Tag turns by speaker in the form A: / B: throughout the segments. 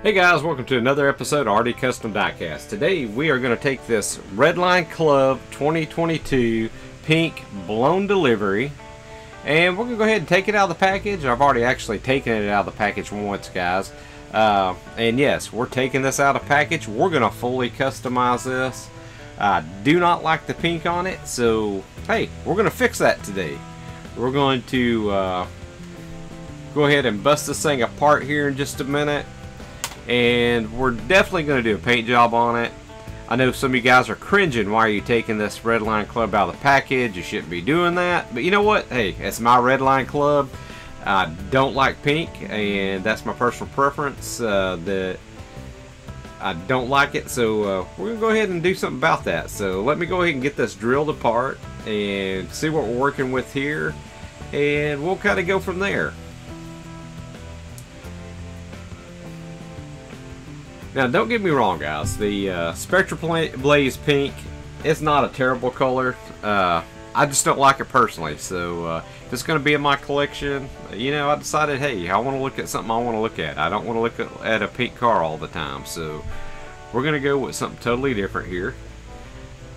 A: Hey guys, welcome to another episode of RD Custom Diecast. Today we are going to take this RedLine Club 2022 pink blown delivery and we're going to go ahead and take it out of the package. I've already actually taken it out of the package once, guys. And yes, we're taking this out of the package. We're going to fully customize this. I do not like the pink on it, so hey, we're going to fix that today. We're going to go ahead and bust this thing apart here in just a minute. And we're definitely going to do a paint job on it. I know some of you guys are cringing. Why are you taking this RedLine Club out of the package? You shouldn't be doing that. But you know what? Hey, it's my RedLine Club. I don't like pink, and that's my personal preference. That I don't like it, so we're going to go ahead and do something about that. So let me go ahead and get this drilled apart and see what we're working with here. And we'll kind of go from there. Now, don't get me wrong, guys. The Spectra Blaze Pink is not a terrible color. I just don't like it personally. So, if it's going to be in my collection, you know, I decided, hey, I want to look at something I want to look at. I don't want to look at a pink car all the time. So, we're going to go with something totally different here.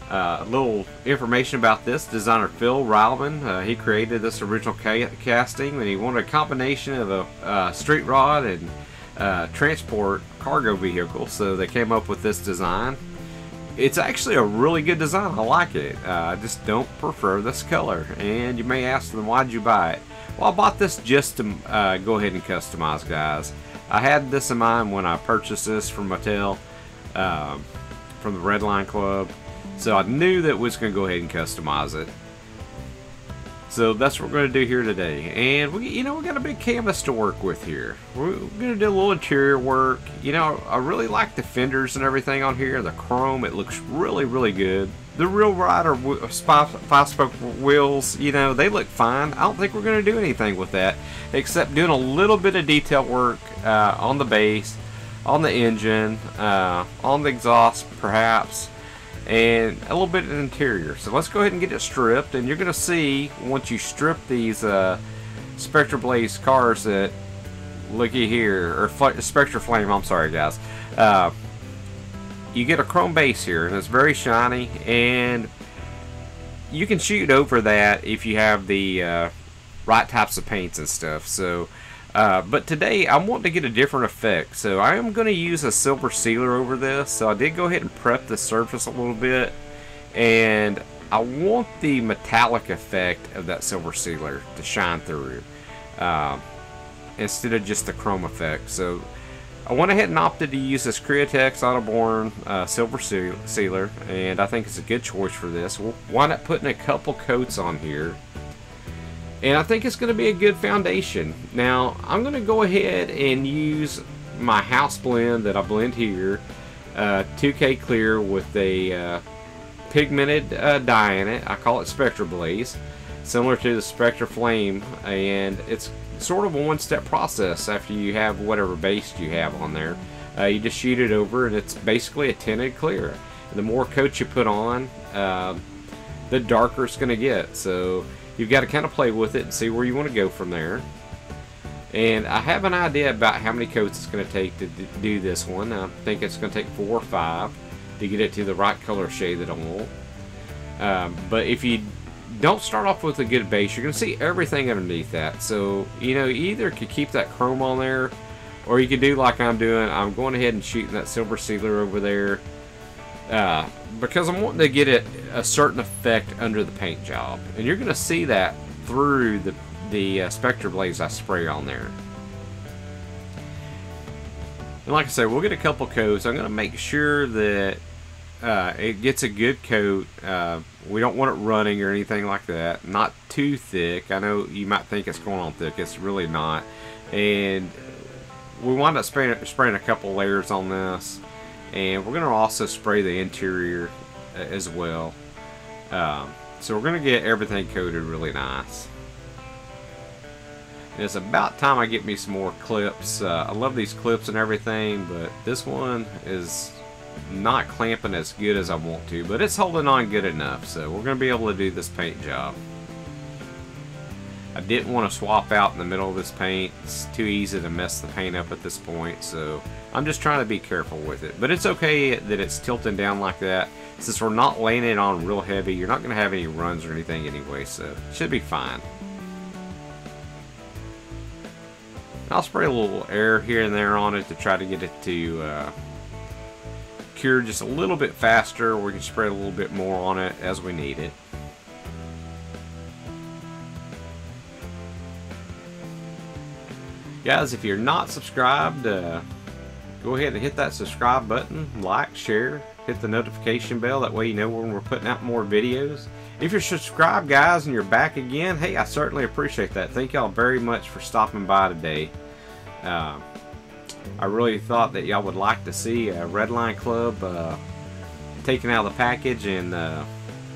A: A little information about this. Designer Phil Ryleman, he created this original casting, and he wanted a combination of a street rod and transport cargo vehicle, so they came up with this design. It's actually a really good design. I like it. I just don't prefer this color. And you may ask them, why'd you buy it? Well, I bought this just to go ahead and customize, guys. I had this in mind when I purchased this from Mattel, from the RedLine Club, so I knew that was going to go ahead and customize it. So that's what we're going to do here today. And we got a big canvas to work with here. We're going to do a little interior work. You know, I really like the fenders and everything on here. The chrome, it looks really, really good. The real rider 5-spoke wheels, you know, they look fine. I don't think we're going to do anything with that, except doing a little bit of detail work on the base, on the engine, on the exhaust perhaps, and a little bit of the interior. So let's go ahead and get it stripped, and you're going to see once you strip these Spectra Blaze cars that, looky here, or Spectra Flame, I'm sorry guys, you get a chrome base here, and it's very shiny, and you can shoot over that if you have the right types of paints and stuff. So but today I'm wanting to get a different effect, so I am going to use a silver sealer over this. So I did go ahead and prep the surface a little bit, and I want the metallic effect of that silver sealer to shine through instead of just the chrome effect. So I went ahead and opted to use this Createx Autoborn silver sealer, and I think it's a good choice for this. We'll wind up putting a couple coats on here, and I think it's going to be a good foundation. Now, I'm going to go ahead and use my house blend that I blend here, 2K clear with a pigmented dye in it. I call it Spectra Blaze, similar to the Spectra Flame, and it's sort of a one-step process after you have whatever base you have on there. You just shoot it over, and it's basically a tinted clear. And the more coats you put on, the darker it's going to get. So you've got to kind of play with it and see where you want to go from there. And I have an idea about how many coats it's going to take to do this one. I think it's going to take 4 or 5 to get it to the right color shade that I want. But if you don't start off with a good base, you're going to see everything underneath that. So, you know, you either could keep that chrome on there, or you could do like I'm doing. I'm going ahead and shooting that silver sealer over there. Because I'm wanting to get it a certain effect under the paint job, and you're going to see that through the Spectra Blaze I spray on there. And like I said, we'll get a couple coats. I'm going to make sure that it gets a good coat. We don't want it running or anything like that. Not too thick. I know you might think it's going on thick. It's really not. And we wind up spraying a couple layers on this. And we're going to also spray the interior as well. So we're going to get everything coated really nice. And it's about time I get me some more clips. I love these clips and everything, but this one is not clamping as good as I want to, but it's holding on good enough. So we're going to be able to do this paint job. I didn't want to swap out in the middle of this paint. It's too easy to mess the paint up at this point, so I'm just trying to be careful with it. But it's okay that it's tilting down like that. Since we're not laying it on real heavy, you're not going to have any runs or anything anyway, so it should be fine. I'll spray a little air here and there on it to try to get it to cure just a little bit faster. We can spray a little bit more on it as we need it. Guys, if you're not subscribed, go ahead and hit that subscribe button, like, share, hit the notification bell. That way you know when we're putting out more videos. If you're subscribed, guys, and you're back again, hey, I certainly appreciate that. Thank y'all very much for stopping by today. I really thought that y'all would like to see a RedLine Club taken out of the package and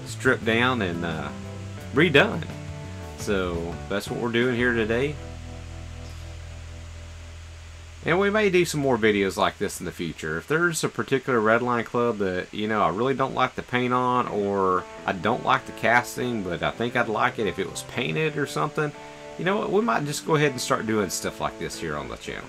A: stripped down and redone. So that's what we're doing here today. And we may do some more videos like this in the future. If there's a particular RedLine Club that, you know, I really don't like the paint on, or I don't like the casting, but I think I'd like it if it was painted or something, you know what, we might just go ahead and start doing stuff like this here on the channel.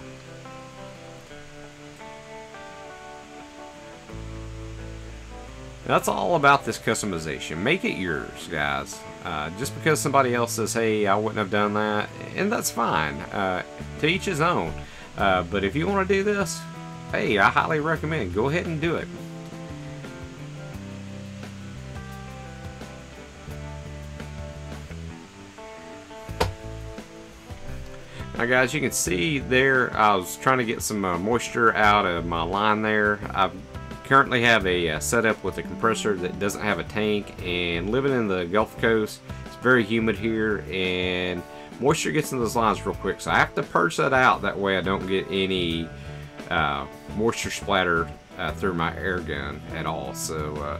A: That's all about this customization. Make it yours, guys. Just because somebody else says, hey, I wouldn't have done that, and that's fine. To each his own. But if you want to do this, hey, I highly recommend. Go ahead and do it. Now, guys, you can see there, I was trying to get some moisture out of my line there. I currently have a setup with a compressor that doesn't have a tank, and living in the Gulf Coast, it's very humid here, and moisture gets in those lines real quick, so I have to purge that out. That way I don't get any moisture splatter through my air gun at all. So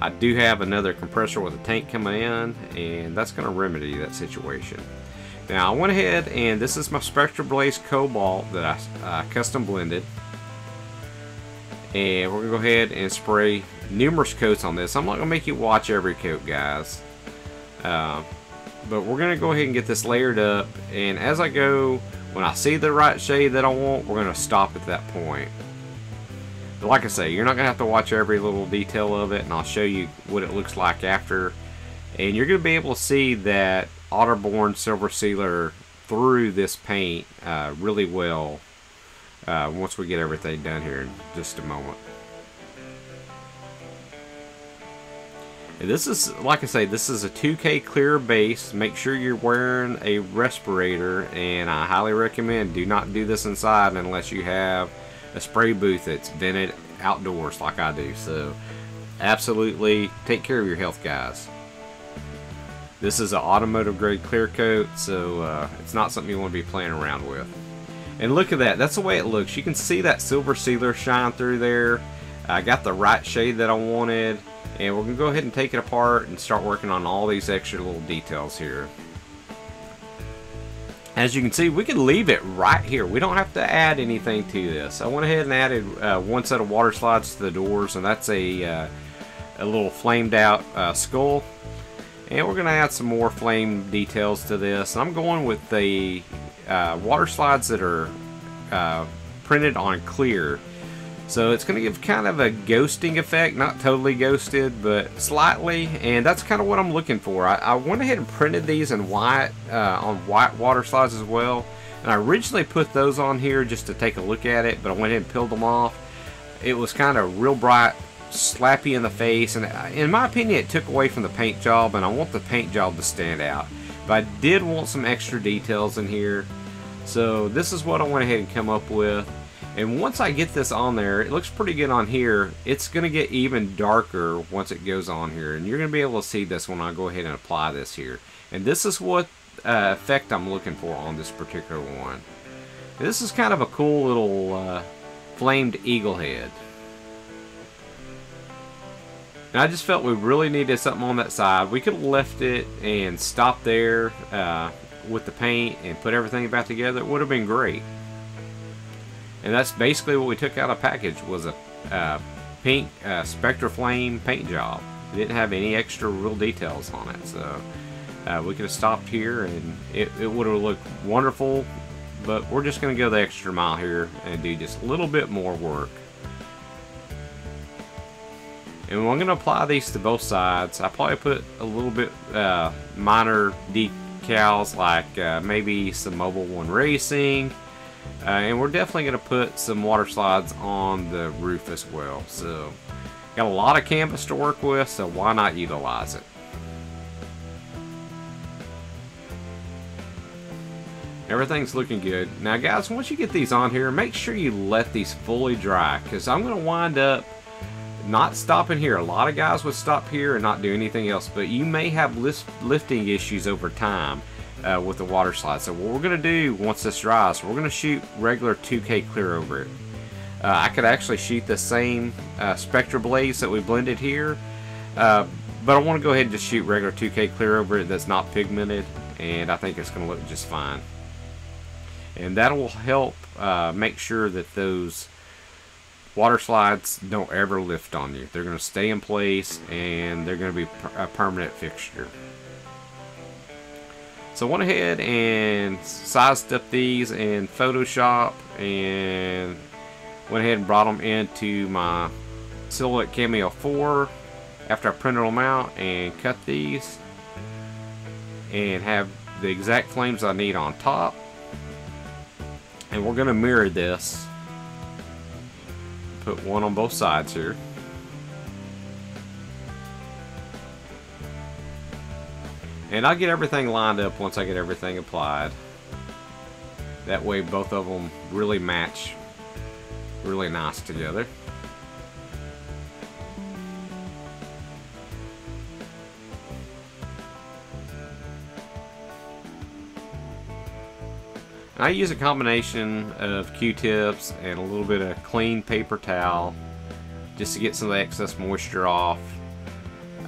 A: I do have another compressor with a tank coming in, and that's going to remedy that situation. Now, I went ahead, and this is my Spectra Blaze Cobalt that I custom blended. And we're going to go ahead and spray numerous coats on this. I'm not going to make you watch every coat, guys. But we're going to go ahead and get this layered up, and as I go, when I see the right shade that I want, we're going to stop at that point. But like I say, you're not going to have to watch every little detail of it, and I'll show you what it looks like after. And you're going to be able to see that Otterborn Silver Sealer through this paint really well once we get everything done here in just a moment. And this is, like I say, this is a 2K clear base. Make sure you're wearing a respirator, and I highly recommend do not do this inside unless you have a spray booth that's vented outdoors like I do. So absolutely take care of your health, guys. This is an automotive grade clear coat, so it's not something you want to be playing around with. And look at that, that's the way it looks. You can see that silver sealer shine through there. I got the right shade that I wanted. And we're going to go ahead and take it apart and start working on all these extra little details here. As you can see, we can leave it right here. We don't have to add anything to this. I went ahead and added one set of water slides to the doors, and that's a little flamed out skull. And we're going to add some more flame details to this. And I'm going with the water slides that are printed on clear. So it's going to give kind of a ghosting effect, not totally ghosted, but slightly, and that's kind of what I'm looking for. I went ahead and printed these in white, on white water slides as well, and I originally put those on here just to take a look at it, but I went ahead and peeled them off. It was kind of real bright, slappy in the face, and in my opinion it took away from the paint job, and I want the paint job to stand out. But I did want some extra details in here, so this is what I went ahead and come up with. And once I get this on there, it looks pretty good on here. It's going to get even darker once it goes on here. And you're going to be able to see this when I go ahead and apply this here. And this is what effect I'm looking for on this particular one. And this is kind of a cool little flamed eagle head. And I just felt we really needed something on that side. We could have left it and stopped there with the paint and put everything back together. It would have been great. And that's basically what we took out of the package, was a pink Spectra Flame paint job. It didn't have any extra real details on it, so We could have stopped here and it would have looked wonderful, but we're just going to go the extra mile here and do just a little bit more work. And I'm going to apply these to both sides. I probably put a little bit minor decals, like maybe some Mobile One Racing. And we're definitely going to put some water slides on the roof as well. So, got a lot of canvas to work with, so why not utilize it? Everything's looking good. Now guys, once you get these on here, make sure you let these fully dry, because I'm going to wind up not stopping here. A lot of guys would stop here and not do anything else, but you may have lifting issues over time with the water slide. So what we're going to do once this dries, we're going to shoot regular 2K clear over it. I could actually shoot the same Spectra Blaze that we blended here, but I want to go ahead and just shoot regular 2K clear over it that's not pigmented, and I think it's going to look just fine. And that will help make sure that those water slides don't ever lift on you. They're going to stay in place, and they're going to be a permanent fixture. So I went ahead and sized up these in Photoshop and went ahead and brought them into my Silhouette Cameo 4 after I printed them out, and cut these and have the exact flames I need on top. And we're going to mirror this. Put one on both sides here. And I'll get everything lined up once I get everything applied. That way both of them really match really nice together. I use a combination of Q-tips and a little bit of clean paper towel just to get some of the excess moisture off.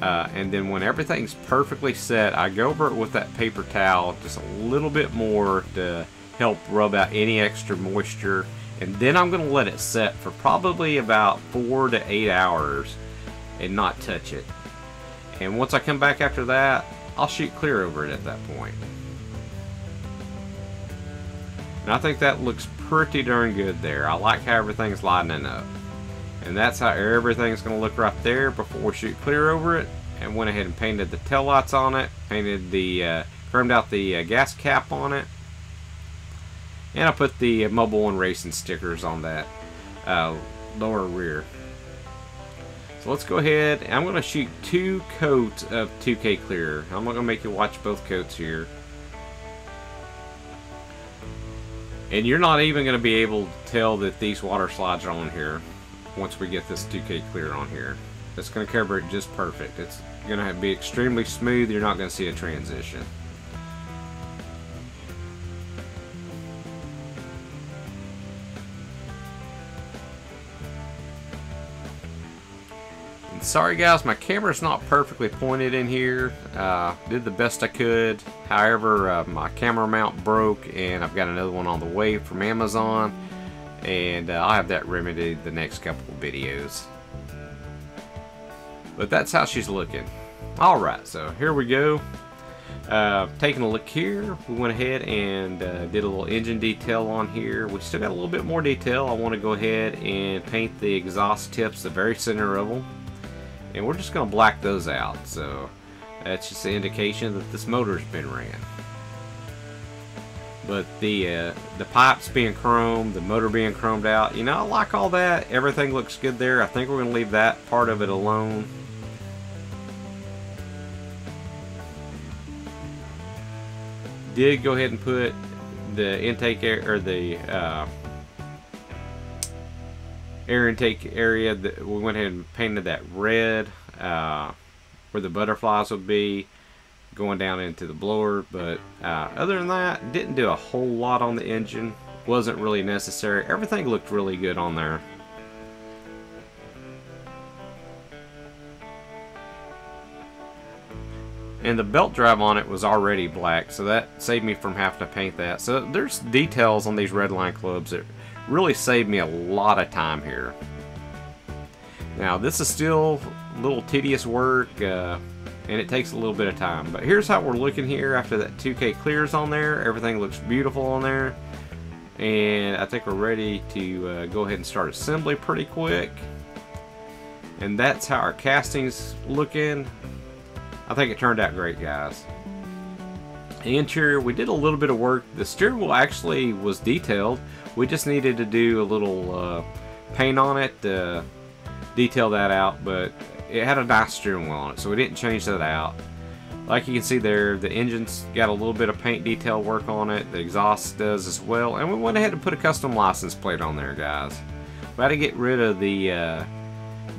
A: And then when everything's perfectly set, I go over it with that paper towel just a little bit more to help rub out any extra moisture. And then I'm going to let it set for probably about 4 to 8 hours and not touch it. And once I come back after that, I'll shoot clear over it at that point. And I think that looks pretty darn good there. I like how everything's lining up. And that's how everything's going to look right there before we shoot clear over it. And went ahead and painted the taillights on it. Painted the, chromed out the gas cap on it. And I put the Mobile One Racing stickers on that lower rear. So let's go ahead. I'm going to shoot 2 coats of 2K clear. I'm not going to make you watch both coats here. And you're not even going to be able to tell that these water slides are on here once we get this 2K clear on here. It's going to cover it just perfect. It's going to be extremely smooth. You're not going to see a transition. And sorry guys, my camera's not perfectly pointed in here. Did the best I could. However, my camera mount broke, and I've got another one on the way from Amazon, and I'll have that remedied the next couple of videos. But that's how she's looking. Alright, so here we go. Taking a look here, we went ahead and did a little engine detail on here. We still got a little bit more detail. I want to go ahead and paint the exhaust tips, the very center of them. And we're just going to black those out. So that's just an indication that this motor's been ran. But the pipes being chromed, the motor being chromed out, you know, I like all that. Everything looks good there. I think we're going to leave that part of it alone. Did go ahead and put the intake air, or the air intake area. That we went ahead and painted that red where the butterflies would be going down into the blower. But other than that, didn't do a whole lot on the engine. Wasn't really necessary. Everything looked really good on there. And the belt drive on it was already black, so that saved me from having to paint that. So there's details on these RedLine clubs that really saved me a lot of time here. Now this is still a little tedious work. and it takes a little bit of time. But here's how we're looking here after that 2K clears on there. Everything looks beautiful on there, and I think we're ready to go ahead and start assembly pretty quick. And that's how our casting's looking. I think it turned out great, guys. The interior, we did a little bit of work. The steering wheel actually was detailed. We just needed to do a little paint on it to detail that out, but it had a nice steering wheel on it, so we didn't change that out. Like you can see there, the engine's got a little bit of paint detail work on it. The exhaust does as well, and we went ahead and put a custom license plate on there, guys. We had to get rid of the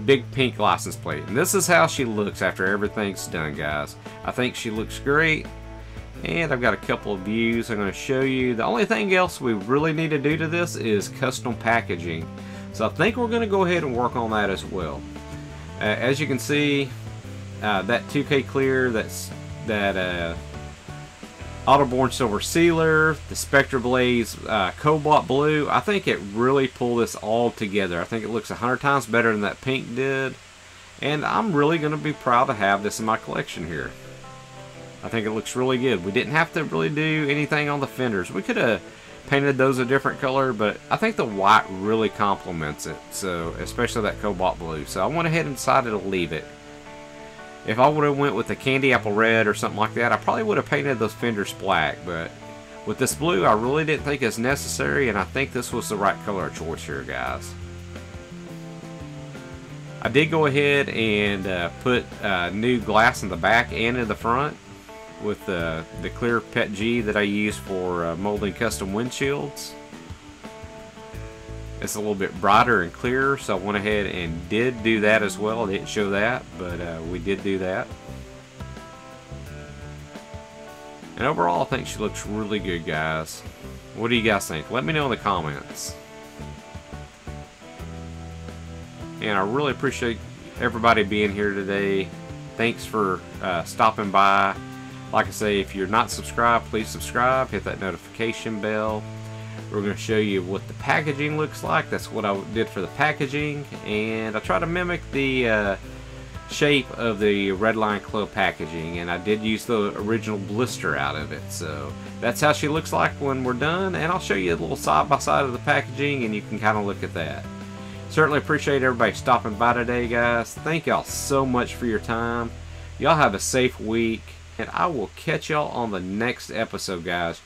A: big pink license plate, and this is how she looks after everything's done, guys. I think she looks great. And I've got a couple of views I'm going to show you. The only thing else we really need to do to this is custom packaging. So I think we're going to go ahead and work on that as well. As you can see, that 2K clear, that Autoborn silver sealer, the Spectra Blaze cobalt blue, I think it really pulled this all together. I think it looks 100 times better than that pink did. And I'm really going to be proud to have this in my collection here. I think it looks really good. We didn't have to really do anything on the fenders. We could have painted those a different color, but I think the white really complements it. So, especially that cobalt blue. So I went ahead and decided to leave it. If I would have went with the candy apple red or something like that, I probably would have painted those fenders black. But with this blue, I really didn't think it's necessary, and I think this was the right color choice here, guys. I did go ahead and put new glass in the back and in the front with the clear PET G that I use for molding custom windshields. It's a little bit brighter and clearer, so I went ahead and did do that as well. I didn't show that, but we did do that. And overall, I think she looks really good, guys. What do you guys think? Let me know in the comments. And I really appreciate everybody being here today. Thanks for stopping by. Like I say, if you're not subscribed, please subscribe. Hit that notification bell. We're going to show you what the packaging looks like. That's what I did for the packaging. And I try to mimic the shape of the RedLine Club packaging. And I did use the original blister out of it. So that's how she looks like when we're done. And I'll show you a little side-by-side of the packaging, and you can kind of look at that. Certainly appreciate everybody stopping by today, guys. Thank y'all so much for your time. Y'all have a safe week. And I will catch y'all on the next episode, guys.